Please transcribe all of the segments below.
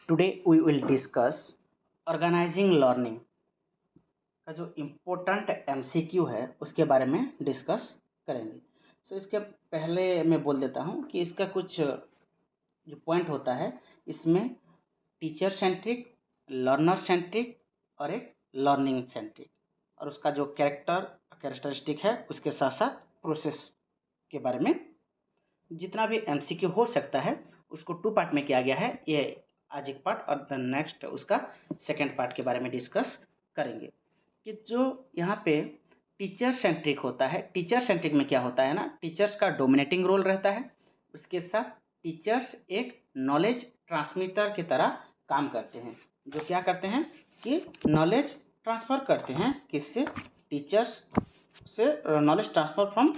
Today we will discuss organising learning का जो important MCQ है उसके बारे में डिस्कस करेंगे। इसके पहले मैं बोल देता हूँ कि इसका कुछ जो पॉइंट होता है, इसमें टीचर सेंट्रिक, लर्नर सेंट्रिक और एक लर्निंग सेंट्रिक, और उसका जो कैरेक्टरिस्टिक है उसके साथ साथ प्रोसेस के बारे में जितना भी एमसीक्यू हो सकता है उसको 2 पार्ट में किया गया है। ये आज एक पार्ट और द नेक्स्ट उसका सेकेंड पार्ट के बारे में डिस्कस करेंगे कि जो यहाँ पे टीचर सेंट्रिक होता है। टीचर सेंट्रिक में क्या होता है ना, टीचर्स का डोमिनेटिंग रोल रहता है, उसके साथ टीचर्स एक नॉलेज ट्रांसमीटर की तरह काम करते हैं, जो क्या करते हैं कि नॉलेज ट्रांसफ़र करते हैं, किससे, टीचर्स से knowledge transfer from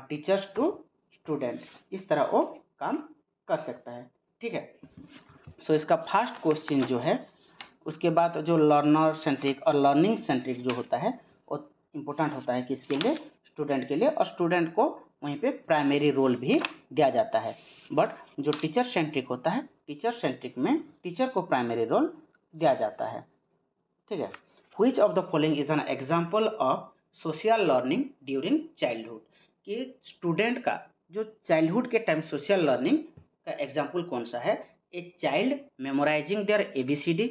teachers to student, इस तरह वो काम कर सकता है। ठीक है, इसका फर्स्ट क्वेश्चन जो है, उसके बाद जो लर्नर सेंट्रिक और लर्निंग सेंट्रिक जो होता है वो इम्पोर्टेंट होता है किसके लिए, स्टूडेंट के लिए, और स्टूडेंट को वहीं पे प्राइमरी रोल भी दिया जाता है। बट जो टीचर सेंट्रिक होता है, टीचर सेंट्रिक में टीचर को प्राइमरी रोल दिया जाता है। ठीक है, which of the following is an example of social learning during childhood, कि स्टूडेंट का जो चाइल्डहुड के टाइम सोशल लर्निंग का एग्जाम्पल कौन सा है। A child memorising their ABCD,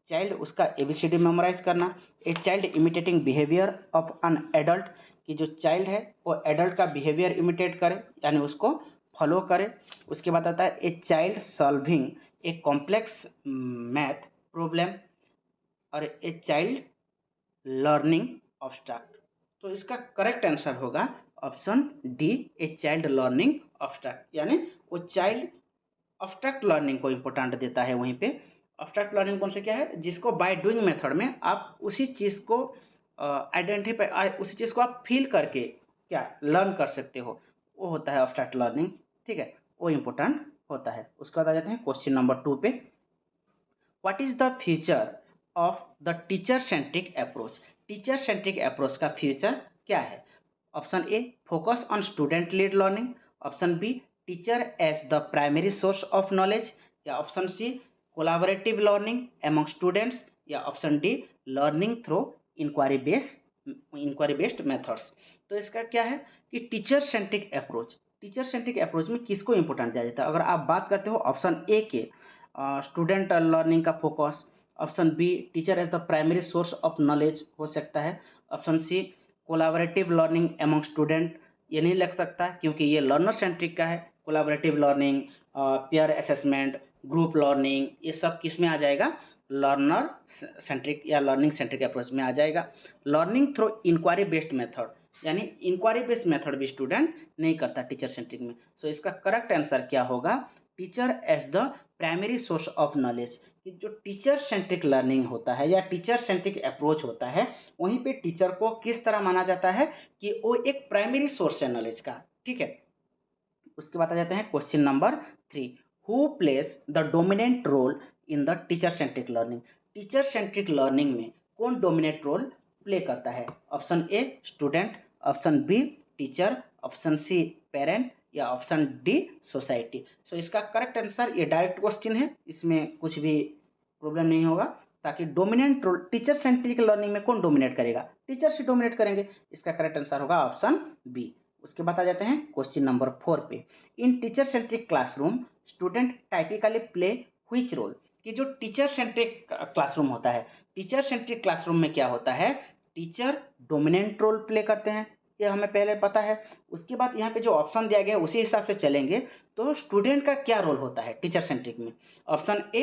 child उसका ABCD मेमोराइज करना। A child imitating behaviour of an adult, कि जो चाइल्ड है वो एडल्ट का बिहेवियर इमिटेट करे, यानी उसको फॉलो करे। उसके बाद आता है a child solving a complex math problem, और ए चाइल्ड लर्निंग ऑब्स्ट्रैक्ट। तो इसका करेक्ट आंसर होगा option D, a child learning obstruct, यानी वो चाइल्ड ऑब्स्ट्रैक्ट लर्निंग को इम्पोर्टेंट देता है। वहीं पे ऑब्स्ट्रैक्ट लर्निंग कौन से क्या है, जिसको बाय डूइंग मेथड में आप उसी चीज़ को आइडेंटिफाई, उसी चीज़ को आप फील करके क्या लर्न कर सकते हो, वो होता है ऑब्स्ट्रैक्ट लर्निंग। ठीक है, वो इम्पोर्टेंट होता है। उसके बाद आ जाते हैं क्वेश्चन नंबर 2 पे। What is the future of the teacher centric approach, teacher centric approach का फ्यूचर क्या है। Option A, focus on student lead learning. Option B, teacher as the primary source of knowledge. या option C, collaborative learning among students. या option D, learning through inquiry based methods. तो इसका क्या है कि teacher centric approach, teacher centric approach में किसको important दिया जाता है। अगर आप बात करते हो ऑप्शन ए के, स्टूडेंट लर्निंग का focus. Option B, teacher as the primary source of knowledge हो सकता है। Option C, collaborative learning among student, ये नहीं लग सकता क्योंकि ये लर्नर सेंट्रिक का है। Collaborative learning, peer assessment, group learning, ये सब किस में आ जाएगा, लर्नर सेंट्रिक या लर्निंग सेंट्रिक अप्रोच में आ जाएगा। Learning through inquiry based method, यानी इंक्वायरी बेस्ड मेथड भी स्टूडेंट नहीं करता टीचर सेंट्रिक में। इसका करेक्ट आंसर क्या होगा, teacher as the primary source of knowledge, कि जो टीचर सेंट्रिक लर्निंग होता है या टीचर सेंट्रिक अप्रोच होता है, वहीं पे टीचर को किस तरह माना जाता है कि वो एक प्राइमरी सोर्स है नॉलेज का। ठीक है, उसके बाद आ जाते हैं question number 3। Who place the dominant role in the teacher centric learning, teacher centric learning में कौन डोमिनेंट रोल प्ले करता है। Option A, student. Option B, teacher. Option C, parent. या ऑप्शन डी, सोसाइटी। इसका करेक्ट आंसर, ये direct question है, इसमें कुछ भी प्रॉब्लम नहीं होगा। ताकि dominant role teacher centric learning में कौन डोमिनेट करेगा, टीचर से डोमिनेट करेंगे। इसका करेक्ट आंसर होगा ऑप्शन बी। उसके बाद आ जाते हैं क्वेश्चन नंबर 4 पे। In teacher centric classroom student typically play which role, कि जो टीचर सेंट्रिक क्लासरूम होता है, टीचर सेंट्रिक क्लासरूम में क्या होता है, टीचर डोमिनेंट रोल प्ले करते हैं, ये हमें पहले पता है। उसके बाद यहाँ पे जो ऑप्शन दिया गया है उसी हिसाब से चलेंगे, तो स्टूडेंट का क्या रोल होता है टीचर सेंट्रिक में। Option A,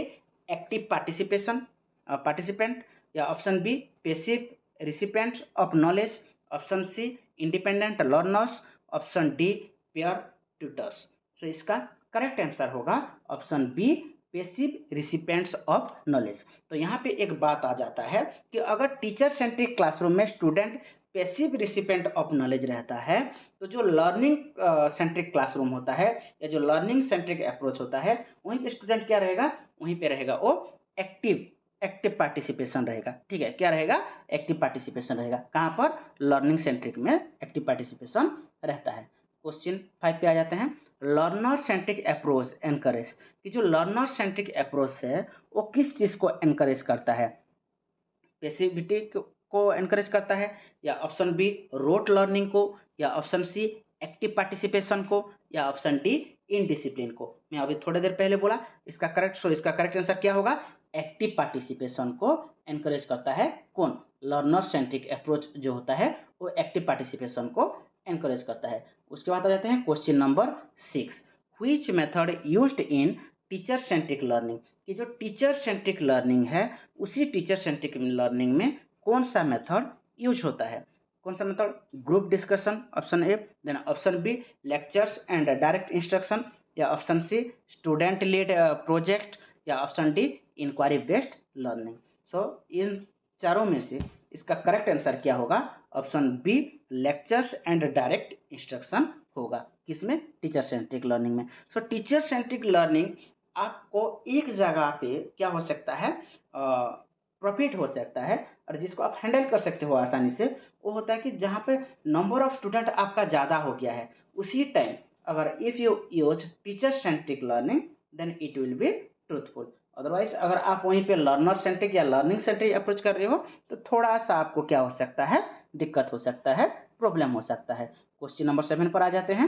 active participant. या option B, passive recipients of knowledge. Option C, independent learners. Option D, peer tutors. इसका करेक्ट आंसर होगा option B, passive recipients of knowledge. तो यहाँ पे एक बात आ जाता है कि अगर टीचर सेंट्रिक क्लासरूम में student passive recipient of knowledge रहता है, तो जो लर्निंग सेंट्रिक क्लासरूम होता है या जो लर्निंग सेंट्रिक अप्रोच होता है, वहीं पे स्टूडेंट क्या रहेगा, वहीं पे रहेगा वो एक्टिव पार्टिसिपेशन रहेगा। ठीक है, क्या रहेगा, एक्टिव पार्टिसिपेशन रहेगा। कहाँ पर, लर्निंग सेंट्रिक में एक्टिव पार्टिसिपेशन रहता है। क्वेश्चन 5 पे आ जाते हैं। लर्नर सेंट्रिक अप्रोच एनकरेज, कि जो लर्नर सेंट्रिक अप्रोच है वो किस चीज़ को एनकरेज करता है, पैसिविटी को एनकरेज करता है, या ऑप्शन बी रोट लर्निंग को, या ऑप्शन सी एक्टिव पार्टिसिपेशन को, या ऑप्शन डी इनडिसिप्लिन को। मैं अभी थोड़ी देर पहले बोला इसका करेक्ट आंसर क्या होगा, एक्टिव पार्टिसिपेशन को एनकरेज करता है कौन, लर्नर सेंट्रिक अप्रोच जो होता है वो एक्टिव पार्टिसिपेशन को एनकरेज करता है। उसके बाद आ जाते हैं question number 6, which method used in teacher centric learning, कि जो टीचर सेंट्रिक लर्निंग है उसी टीचर सेंट्रिक लर्निंग में कौन सा मेथड यूज होता है, कौन सा method, group discussion option A, then option B lectures and direct instruction, या option C student led project, या option D inquiry based learning. So इन चारों में से इसका करेक्ट आंसर क्या होगा, option B lectures and direct instruction होगा, किसमें, टीचर सेंट्रिक लर्निंग में। सो टीचर सेंट्रिक लर्निंग आपको एक जगह पे क्या हो सकता है, प्रॉफिट हो सकता है, और जिसको आप हैंडल कर सकते हो आसानी से, वो होता है कि जहाँ पे नंबर ऑफ स्टूडेंट आपका ज़्यादा हो गया है उसी टाइम अगर if you use teacher centric learning then it will be truthful. Otherwise अगर आप वहीं पे लर्नर सेंट्रिक या लर्निंग सेंट्रिक अप्रोच कर रहे हो तो थोड़ा सा आपको क्या हो सकता है, दिक्कत हो सकता है, प्रॉब्लम हो सकता है। क्वेश्चन नंबर 7 पर आ जाते हैं,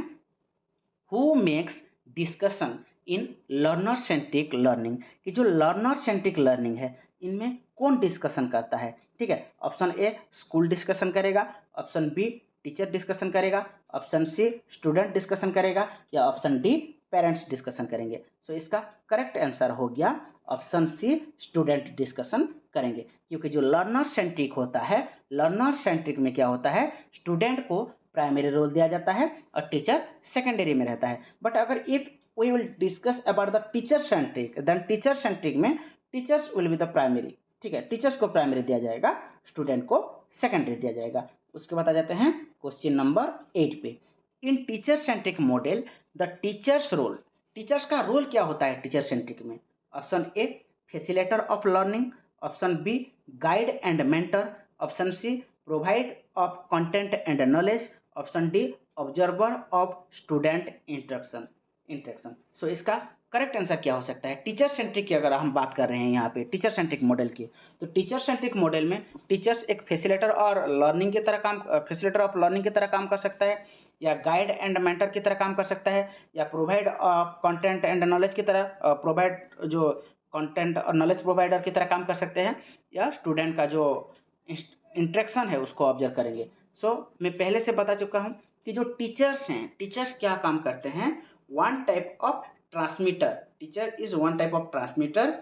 who makes discussion in learner centric learning, कि जो लर्नर सेंट्रिक लर्निंग है इनमें कौन डिस्कशन करता है, ठीक है। ऑप्शन ए स्कूल डिस्कशन करेगा, ऑप्शन बी टीचर डिस्कशन करेगा, ऑप्शन सी स्टूडेंट डिस्कशन करेगा, या ऑप्शन डी पेरेंट्स डिस्कशन करेंगे। सो इसका करेक्ट आंसर हो गया ऑप्शन सी स्टूडेंट डिस्कशन करेंगे, क्योंकि जो लर्नर सेंट्रिक होता है, लर्नर सेंट्रिक में क्या होता है, स्टूडेंट को प्राइमरी रोल दिया जाता है और टीचर सेकेंडरी में रहता है। बट अगर if we will discuss about the teacher centric, then teacher centric में teachers will be the primary, ठीक है, टीचर्स को प्राइमरी दिया जाएगा, स्टूडेंट को सेकेंडरी दिया जाएगा। उसके बाद आ जाते हैं क्वेश्चन नंबर 8 पे, in teacher centric model the teachers role, teachers का रोल क्या होता है टीचर सेंट्रिक में, option A facilitator of learning, option B guide and mentor, option C provide of content and knowledge, option D observer of student interaction. So इसका correct answer क्या हो सकता है, टीचर सेंट्रिक की अगर हम बात कर रहे हैं यहाँ पे टीचर सेंट्रिक मॉडल की, तो टीचर सेंट्रिक मॉडल में टीचर्स एक फैसिलिटेटर और लर्निंग की तरह काम, फैसिलिटेटर ऑफ लर्निंग की तरह काम कर सकता है, या गाइड एंड मेंटर की तरह काम कर सकता है, या प्रोवाइड कंटेंट एंड नॉलेज की तरह प्रोवाइड जो कंटेंट और नॉलेज प्रोवाइडर की तरह काम कर सकते हैं, या स्टूडेंट का जो इंट्रैक्शन है उसको ऑब्जर्व करेंगे। सो मैं पहले से बता चुका हूँ कि जो टीचर्स हैं, टीचर्स क्या काम करते हैं, one type of transmitter, teacher is one type of transmitter,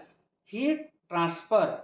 he transfer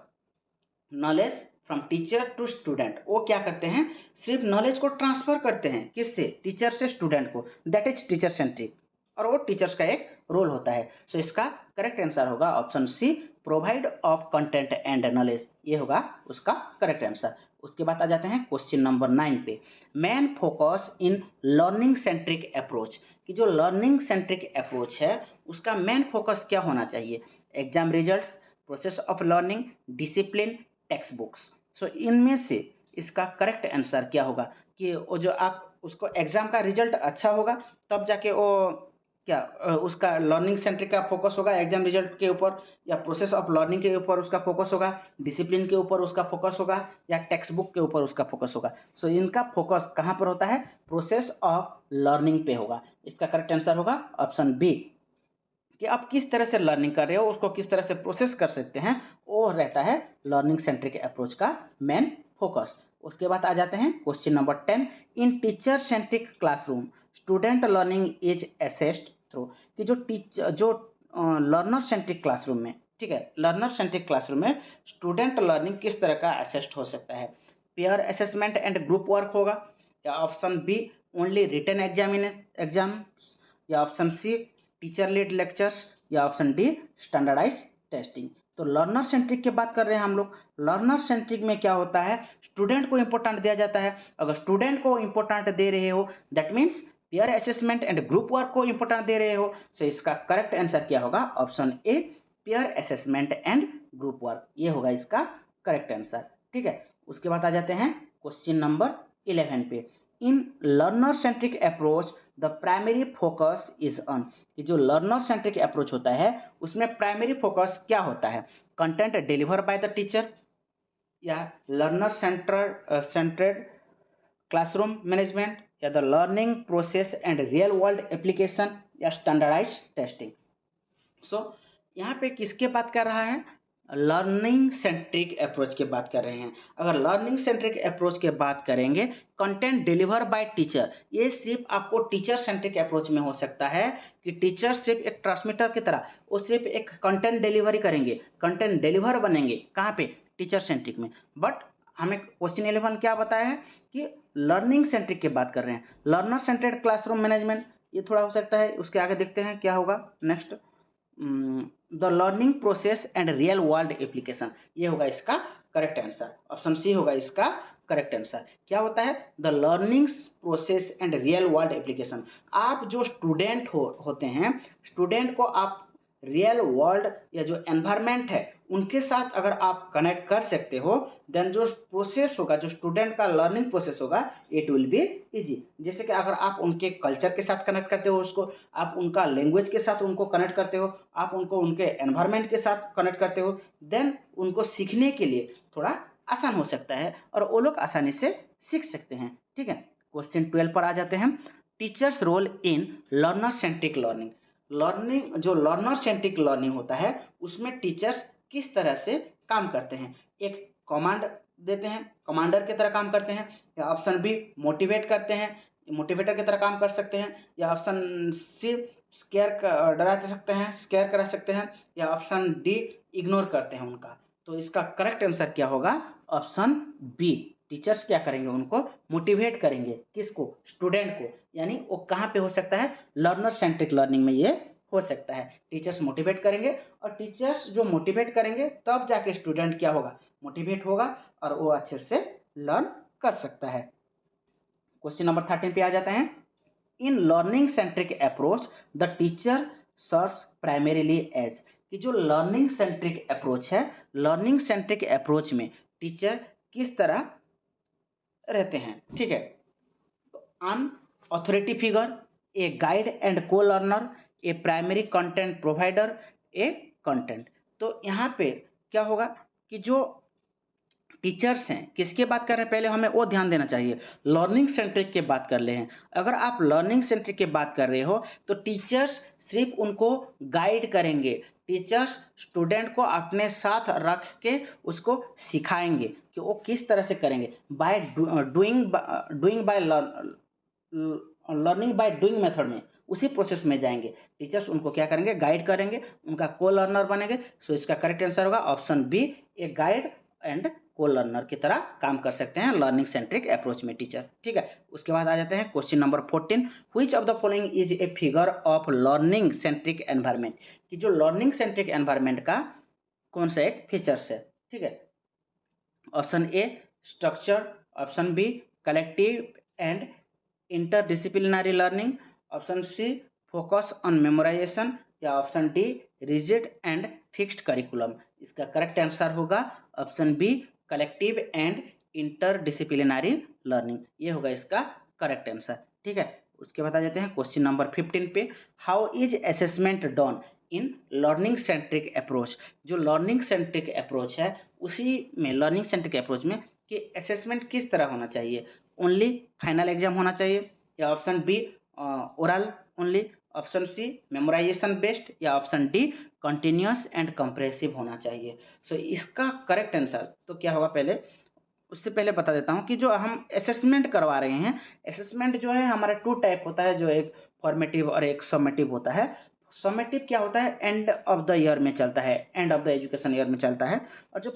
knowledge from teacher to student, वो क्या करते हैं, सिर्फ नॉलेज को ट्रांसफर करते हैं, किससे, टीचर से स्टूडेंट को, दैट इज टीचर सेंट्रिक, और वो टीचर्स का एक रोल होता है। सो इसका करेक्ट आंसर होगा option C provide of content and knowledge, ये होगा उसका करेक्ट आंसर। उसके बाद आ जाते हैं क्वेश्चन नंबर 9 पे, main focus in learning centric approach, कि जो लर्निंग सेंट्रिक अप्रोच है उसका मेन फोकस क्या होना चाहिए, exam results, process of learning, discipline, text books. So इनमें से इसका करेक्ट आंसर क्या होगा, कि वो जो आप उसको एग्जाम का रिजल्ट अच्छा होगा तब जाके वो क्या उसका लर्निंग सेंट्रिक का फोकस होगा एग्जाम रिजल्ट के ऊपर, या प्रोसेस ऑफ लर्निंग के ऊपर उसका फोकस होगा, डिसिप्लिन के ऊपर उसका फोकस होगा, या टेक्स्ट बुक के ऊपर उसका फोकस होगा। सो इनका फोकस कहाँ पर होता है, प्रोसेस ऑफ लर्निंग पे होगा। इसका करेक्ट आंसर होगा ऑप्शन बी, कि आप किस तरह से लर्निंग कर रहे हो, उसको किस तरह से प्रोसेस कर सकते हैं, वो रहता है लर्निंग सेंट्रिक अप्रोच का मेन फोकस। उसके बाद आ जाते हैं question number 10, in teacher centric classroom student learning is assessed through, कि जो लर्नर सेंट्रिक क्लासरूम में, ठीक है, लर्नर सेंट्रिक क्लासरूम में स्टूडेंट लर्निंग किस तरह का असेस्ड हो सकता है, peer assessment and group work होगा, या option B only written exams, या option C teacher led lectures, या ऑप्शन डी स्टैंडर्डाइज टेस्टिंग। तो लर्नर सेंट्रिक की बात कर रहे हैं हम लोग, लर्नर सेंट्रिक में क्या होता है, स्टूडेंट को इंपॉर्टेंट दिया जाता है, अगर स्टूडेंट को इंपॉर्टेंट दे रहे हो that means pair assessment and group work को इंपॉर्टेंट दे रहे हो। तो इसका करेक्ट आंसर क्या होगा, option a pair assessment and group work, ये होगा इसका करेक्ट आंसर, ठीक है। उसके बाद आ जाते हैं क्वेश्चन नंबर 11 पे, in learner centric approach the primary focus is on, कि जो लर्नर सेंट्रिक अप्रोच होता है उसमें प्राइमरी फोकस क्या होता है, content deliver by the teacher, या लर्नर सेंट्रेड क्लासरूम मैनेजमेंट, या the learning process and real world application, या स्टैंडर्डाइज टेस्टिंग। सो यहाँ पे किसके बात कर रहा है, लर्निंग सेंट्रिक अप्रोच की बात कर रहे हैं। अगर लर्निंग सेंट्रिक अप्रोच की बात करेंगे, कंटेंट डिलीवर बाय टीचर, ये सिर्फ आपको टीचर सेंट्रिक अप्रोच में हो सकता है कि टीचर सिर्फ एक ट्रांसमीटर की तरह वो सिर्फ एक कंटेंट डिलीवरी करेंगे, कंटेंट डिलीवर बनेंगे, कहाँ पे, टीचर सेंट्रिक में। बट हमें क्वेश्चन 11 क्या बताया है कि लर्निंग सेंट्रिक की बात कर रहे हैं, लर्नर सेंट्रेड क्लासरूम मैनेजमेंट, ये थोड़ा हो सकता है। उसके आगे देखते हैं क्या होगा next, the learning process and real world application, ये होगा इसका करेक्ट आंसर, ऑप्शन सी होगा इसका करेक्ट आंसर। क्या होता है, the learning process and real world application, आप जो स्टूडेंट होते हैं, स्टूडेंट को आप रियल वर्ल्ड या जो एनवायरनमेंट है उनके साथ अगर आप कनेक्ट कर सकते हो, देन जो प्रोसेस होगा, जो स्टूडेंट का लर्निंग प्रोसेस होगा, इट विल बी इजी। जैसे कि अगर आप उनके कल्चर के साथ कनेक्ट करते हो उसको, आप उनका लैंग्वेज के साथ उनको कनेक्ट करते हो, आप उनको उनके एनवायरनमेंट के साथ कनेक्ट करते हो, देन उनको सीखने के लिए थोड़ा आसान हो सकता है और वो लोग आसानी से सीख सकते हैं। ठीक है, क्वेश्चन 12 पर आ जाते हैं। Teachers role in learner centric learning, learning जो लर्नर सेंट्रिक लर्निंग होता है उसमें टीचर्स किस तरह से काम करते हैं। एक कमांड देते हैं, कमांडर की तरह काम करते हैं, या ऑप्शन बी मोटिवेट करते हैं, मोटिवेटर की तरह काम कर सकते हैं, या ऑप्शन सी स्केयर डरा सकते हैं, स्केयर करा सकते हैं, या ऑप्शन डी इग्नोर करते हैं उनका। तो इसका करेक्ट आंसर क्या होगा, ऑप्शन बी, टीचर्स क्या करेंगे, उनको मोटिवेट करेंगे, किसको, स्टूडेंट को। यानी वो कहाँ पे हो सकता है, लर्नर सेंट्रिक लर्निंग में ये हो सकता है, टीचर्स मोटिवेट करेंगे, और टीचर्स जो मोटिवेट करेंगे तब जाके स्टूडेंट क्या होगा, मोटिवेट होगा और वो अच्छे से लर्न कर सकता है। क्वेश्चन नंबर 13 पे आ जाते हैं। In learning centric approach the teacher serves primarily as, कि जो लर्निंग सेंट्रिक अप्रोच है, लर्निंग सेंट्रिक अप्रोच में टीचर किस तरह रहते हैं। ठीक है, an authority figure, a guide and को learner, a primary content provider, a content. तो यहाँ पे क्या होगा कि जो टीचर्स हैं किसके बात कर रहे हैं, पहले हमें वो ध्यान देना चाहिए, लर्निंग सेंट्रिक के बात कर रहे हैं। अगर आप लर्निंग सेंट्रिक की बात कर रहे हो तो टीचर्स सिर्फ उनको गाइड करेंगे, टीचर्स स्टूडेंट को अपने साथ रख के उसको सिखाएंगे कि वो किस तरह से करेंगे, by doing by learning by doing method में, उसी प्रोसेस में जाएंगे। टीचर्स उनको क्या करेंगे, गाइड करेंगे, उनका को लर्नर बनेंगे। सो इसका करेक्ट आंसर होगा option B, a guide and को लर्नर की तरह काम कर सकते हैं लर्निंग सेंट्रिक अप्रोच में टीचर। ठीक है, उसके बाद आ जाते हैं question number 14। Which of the following is a figure of learning centric environment, कि जो लर्निंग सेंट्रिक एनवायरनमेंट का कौन सा एक फीचर्स है। ठीक है, option A structure, option B collective and interdisciplinary learning, option C focus on memorisation, या option D rigid and fixed curriculum. इसका करेक्ट आंसर होगा option B collective and interdisciplinary learning, ये होगा इसका करेक्ट आंसर। ठीक है, उसके बाद आ जाते हैं क्वेश्चन नंबर 15 पे। How is assessment done in learning centric approach, जो लर्निंग सेंट्रिक अप्रोच है उसी में, लर्निंग सेंट्रिक अप्रोच में कि असेसमेंट किस तरह होना चाहिए, ओनली फाइनल एग्जाम होना चाहिए, या option B oral only, option C memorisation based, या option D continuous and comprehensive होना चाहिए। सो इसका करेक्ट आंसर तो क्या होगा, पहले उससे पहले बता देता हूँ कि जो हम असेसमेंट करवा रहे हैं, असेसमेंट जो है हमारा 2 टाइप होता है, जो एक फॉर्मेटिव और एक समेटिव होता है। समेटिव क्या होता है, एंड ऑफ द ईयर में चलता है, end of the education year में चलता है, और जो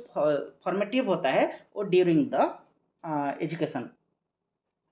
फॉर्मेटिव होता है वो ड्यूरिंग द एजुकेशन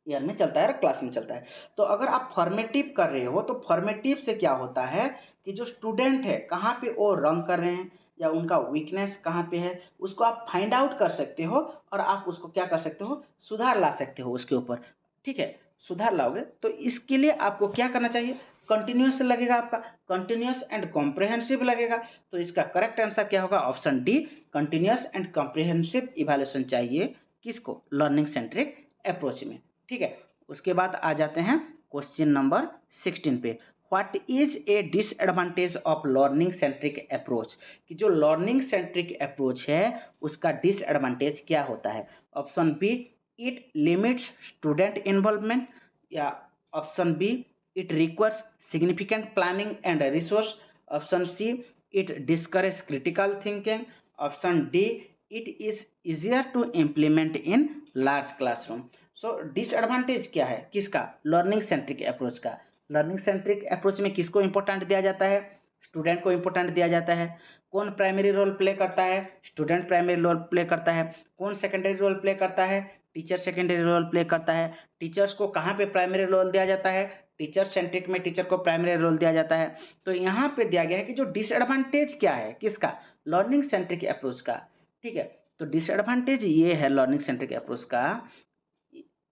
ईयर में चलता है, क्लास में चलता है। तो अगर आप फॉर्मेटिव कर रहे हो तो फॉर्मेटिव से क्या होता है कि जो स्टूडेंट है कहाँ पे वो रंग कर रहे हैं या उनका वीकनेस कहाँ पे है, उसको आप फाइंड आउट कर सकते हो और आप उसको क्या कर सकते हो, सुधार ला सकते हो उसके ऊपर। ठीक है, सुधार लाओगे तो इसके लिए आपको क्या करना चाहिए, कंटिन्यूस लगेगा, आपका कंटिन्यूस एंड कॉम्प्रिहेंसिव लगेगा। तो इसका करेक्ट आंसर क्या होगा, option D continuous and comprehensive evaluation चाहिए, किसको, लर्निंग सेंट्रिक अप्रोच में। ठीक है, उसके बाद आ जाते हैं क्वेश्चन नंबर 16 पे। What is a disadvantage of learning centric approach, कि जो लर्निंग सेंट्रिक अप्रोच है उसका डिसएडवांटेज क्या होता है। Option B, it limits student involvement, या option B, it requires significant planning and resource, option C, it discourage critical thinking, option D, it is easier to implement in large classroom. So disadvantage क्या है किसका, learning centric approach का। Learning centric approach में किसको important दिया जाता है, student को इंपॉर्टेंट दिया जाता है। कौन प्राइमरी रोल प्ले करता है, स्टूडेंट प्राइमरी रोल प्ले करता है। कौन सेकेंडरी रोल प्ले करता है, टीचर सेकेंडरी रोल प्ले करता है। टीचर्स को कहाँ पे प्राइमरी रोल दिया जाता है, टीचर सेंट्रिक में टीचर को प्राइमरी रोल दिया जाता है। तो यहाँ पे दिया गया है कि जो डिसएडवांटेज क्या है किसका, लर्निंग सेंट्रिक अप्रोच का। ठीक है, तो डिसएडवांटेज ये है लर्निंग सेंट्रिक अप्रोच का,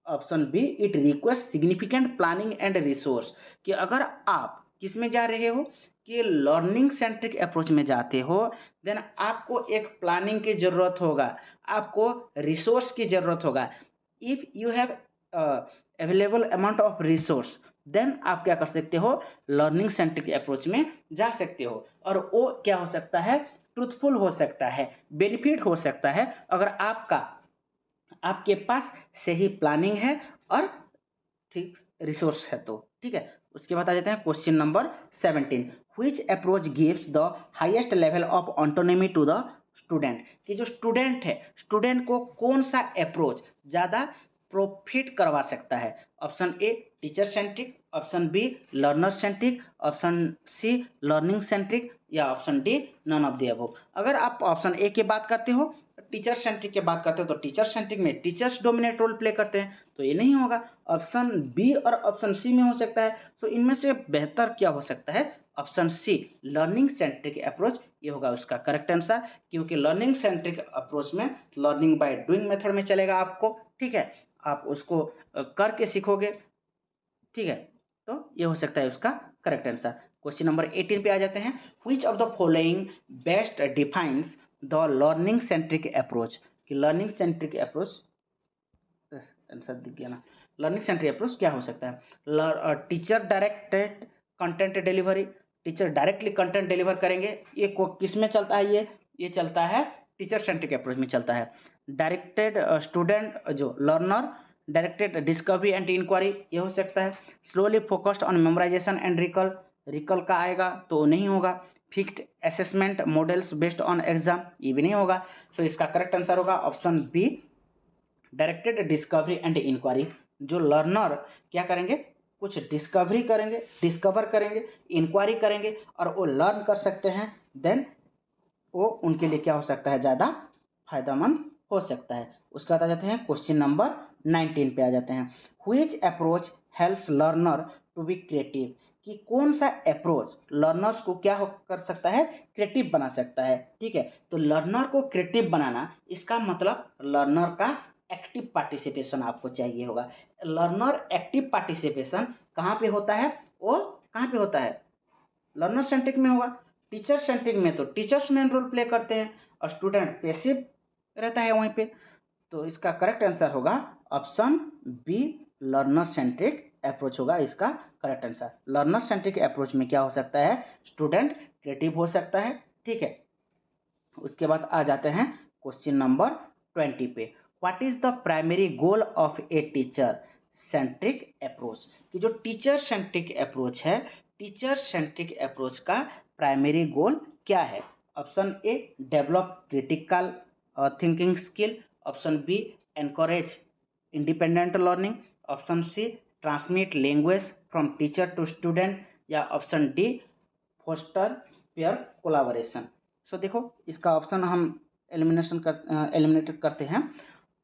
option B, it request significant planning and resource, कि अगर आप किस में जा रहे हो कि लर्निंग सेंट्रिक अप्रोच में जाते हो, देन आपको एक प्लानिंग की जरूरत होगा, आपको रिसोर्स की जरूरत होगा। If you have available amount of resource, then आप क्या कर सकते हो, लर्निंग सेंट्रिक अप्रोच में जा सकते हो। और वो क्या हो सकता है, ट्रूथफुल हो सकता है, बेनिफिट हो सकता है अगर आपके पास सही प्लानिंग है और ठीक रिसोर्स है तो। ठीक है, उसके बाद आ जाते हैं question number 17। Which approach gives the highest level of autonomy to the student, कि जो स्टूडेंट है, स्टूडेंट को कौन सा अप्रोच ज़्यादा प्रॉफिट करवा सकता है। Option A, teacher centric, option B, learner centric, option C, learning centric, या option D, none of the above. अगर आप ऑप्शन ए की बात करते हो, टीचर सेंट्रिक की बात करते हो, तो टीचर सेंट्रिक में टीचर्स डोमिनेट रोल प्ले करते हैं, तो ये नहीं होगा। ऑप्शन बी और ऑप्शन सी में हो सकता है। सो इनमें से बेहतर क्या हो सकता है, option C, learning centric approach, ये होगा उसका करेक्ट आंसर। क्योंकि लर्निंग सेंट्रिक अप्रोच में लर्निंग बाय डूइंग मेथड में चलेगा आपको। ठीक है, आप उसको करके सीखोगे। ठीक है, तो ये हो सकता है उसका करेक्ट आंसर। क्वेश्चन नंबर 18 पे आ जाते हैं। Which of the following best defines the learning centric approach, कि लर्निंग सेंट्रिक अप्रोच, आंसर दिख गया ना, लर्निंग सेंट्रिक अप्रोच क्या हो सकता है। Teacher directed content delivery, teacher directly content deliver करेंगे, ये किस में चलता है, ये चलता है टीचर सेंट्रिक अप्रोच में चलता है। डायरेक्टेड स्टूडेंट जो learner, directed discovery and inquiry, ये हो सकता है। Slowly focused on memorisation and recall का आएगा तो नहीं होगा। Fixed assessment models based on exam, ये भी नहीं होगा। तो इसका करेक्ट आंसर होगा option B, directed discovery and inquiry. जो लर्नर क्या करेंगे, कुछ डिस्कवर करेंगे, इंक्वायरी करेंगे और वो लर्न कर सकते हैं, देन वो उनके लिए क्या हो सकता है, ज़्यादा फायदेमंद हो सकता है। उसके बाद आ जाते हैं क्वेश्चन नंबर 19 पे आ जाते हैं। Which approach helps learner to be creative, कि कौन सा अप्रोच लर्नर्स को क्या कर सकता है, क्रिएटिव बना सकता है। ठीक है, तो लर्नर को क्रिएटिव बनाना, इसका मतलब लर्नर का एक्टिव पार्टिसिपेशन आपको चाहिए होगा। लर्नर एक्टिव पार्टिसिपेशन कहाँ पे होता है, वो कहाँ पे होता है, लर्नर सेंट्रिक में होगा। टीचर सेंट्रिक में तो टीचर्स मेन रोल प्ले करते हैं और स्टूडेंट पैसिव रहता है वहीं पे। तो इसका करेक्ट आंसर होगा option B, learner centric approach होगा इसका correct answer. Learner centric approach में क्या हो सकता है, स्टूडेंट क्रिएटिव हो सकता है। ठीक है, उसके बाद आ जाते हैं क्वेश्चन नंबर 20 पे। What is the primary goal of a teacher centric approach, कि जो टीचर सेंट्रिक अप्रोच है, टीचर सेंट्रिक अप्रोच का प्राइमरी गोल क्या है। Option A, develop critical thinking skill, option B, encourage independent learning, option C, transmit language from teacher to student, या option D, foster peer collaboration. So देखो इसका option हम eliminate करते हैं।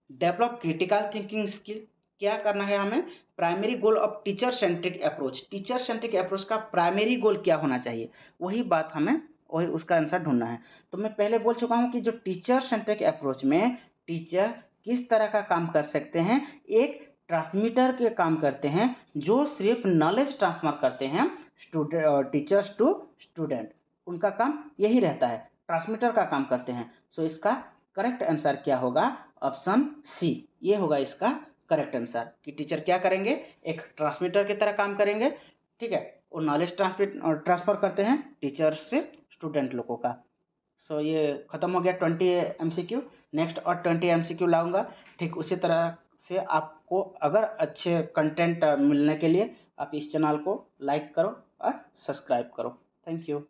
Develop critical thinking skill, क्या करना है हमें, primary goal of teacher centric approach, teacher centric approach का प्राइमरी गोल क्या होना चाहिए, वही बात हमें वही उसका आंसर ढूंढना है। तो मैं पहले बोल चुका हूँ कि जो टीचर सेंट्रिक अप्रोच में टीचर किस तरह का काम कर सकते हैं, एक ट्रांसमीटर के काम करते हैं जो सिर्फ नॉलेज ट्रांसफर करते हैं टीचर्स टू स्टूडेंट, उनका काम यही रहता है, ट्रांसमीटर का काम करते हैं। सो इसका करेक्ट आंसर क्या होगा, ऑप्शन सी, ये होगा इसका करेक्ट आंसर कि टीचर क्या करेंगे, एक ट्रांसमीटर की तरह काम करेंगे, ठीक है, वो नॉलेज ट्रांसफ़र करते हैं टीचर से स्टूडेंट लोगों का। सो ये ख़त्म हो गया 20 MCQ। नेक्स्ट और 20 MCQ लाऊंगा। ठीक उसी तरह से आपको अगर अच्छे कंटेंट मिलने के लिए आप इस चैनल को लाइक करो और सब्सक्राइब करो। Thank you.